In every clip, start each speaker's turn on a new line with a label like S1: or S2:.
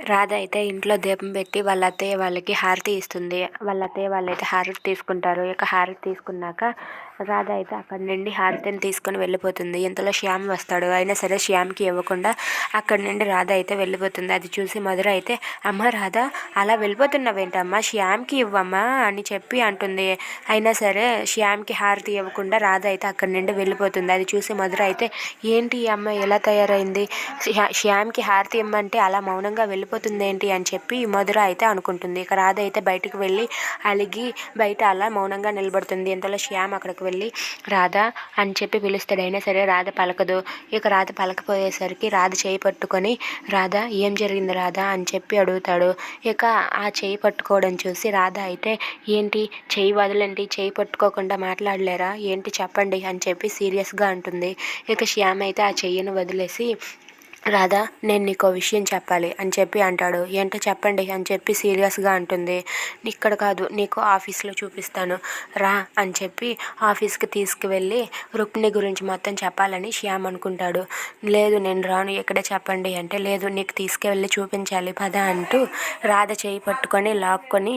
S1: రాధ అయితే ఇంట్లో దీపం పెట్టి వాళ్ళ అత్తయ్య వాళ్ళకి హారతి ఇస్తుంది. వాళ్ళ అత్తయ్య వాళ్ళైతే హారతి తీసుకుంటారు. ఇక హారతి తీసుకున్నాక రాధ అయితే అక్కడి నుండి హారతిని తీసుకొని వెళ్ళిపోతుంది. ఇంతలో శ్యామ్ వస్తాడు. అయినా సరే శ్యామ్కి ఇవ్వకుండా అక్కడి నుండి రాధ అయితే వెళ్ళిపోతుంది. అది చూసి మధుర అయితే, అమ్మ రాధ అలా వెళ్ళిపోతున్నావేంటమ్మా, శ్యామ్కి ఇవ్వమ్మా అని చెప్పి అంటుంది. అయినా సరే శ్యామ్కి హారతి ఇవ్వకుండా రాధ అయితే అక్కడి నుండి వెళ్ళిపోతుంది. అది చూసి మధుర అయితే, ఏంటి ఈ అమ్మాయి ఎలా తయారైంది, శ్యామ్కి హారతి ఇమ్మంటే అలా మౌనంగా వెళ్ళిపోతుంది ఏంటి అని చెప్పి మధుర అయితే అనుకుంటుంది. ఇక రాధ అయితే బయటికి వెళ్ళి అలిగి బయట అలా మౌనంగా నిలబడుతుంది. ఇంతలో శ్యామ్ అక్కడికి వెళ్ళి రాధ అని చెప్పి పిలుస్తాడు. అయినా సరే రాధ పలకదు. ఇక రాధ పలకపోయేసరికి రాధ చేయి పట్టుకొని, రాధ ఏం జరిగింది రాధ అని చెప్పి అడుగుతాడు. ఇక ఆ చేయి పట్టుకోవడం చూసి రాధ అయితే, ఏంటి చేయి వదలండి, చేయి పట్టుకోకుండా మాట్లాడలేరా ఏంటి చెప్పండి అని చెప్పి సీరియస్గా అంటుంది. ఇక శ్యామ్ అయితే ఆ చెయ్యిని వదిలేసి, రాధా నేను నీకు విషయం చెప్పాలి అని చెప్పి అంటాడు. ఏంటో చెప్పండి అని చెప్పి సీరియస్గా అంటుంది. ఇక్కడ కాదు నీకు ఆఫీస్లో చూపిస్తాను రా అని చెప్పి ఆఫీస్కి తీసుకువెళ్ళి రుక్మిణి గురించి మొత్తం చెప్పాలని శ్యామ్ అనుకుంటాడు. లేదు నేను రాను, ఇక్కడే చెప్పండి అంటే, లేదు నీకు తీసుకువెళ్ళి చూపించాలి పద అంటూ రాధ చేయి పట్టుకొని లాక్కొని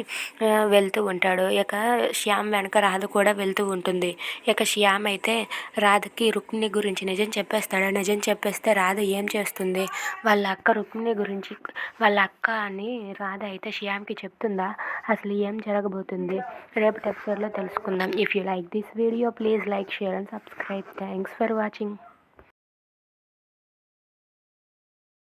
S1: వెళ్తూ ఉంటాడు. ఇక శ్యామ్ వెనక రాధ కూడా వెళ్తూ ఉంటుంది. ఇక శ్యామ్ అయితే రాధకి రుక్మిణి గురించి నిజం చెప్పేస్తాడు. నిజం చెప్పేస్తే రాధ ఏం చేస్తుంది, వాళ్ళ అక్క రుక్మిణి గురించి, వాళ్ళ అక్క అని రాధ అయితే శ్యామ్కి చెప్తుందా, అసలు ఏం జరగబోతుంది రేపటి ఎపిసోడ్లో తెలుసుకుందాం. If you like this video please like, share and subscribe. Thanks for watching.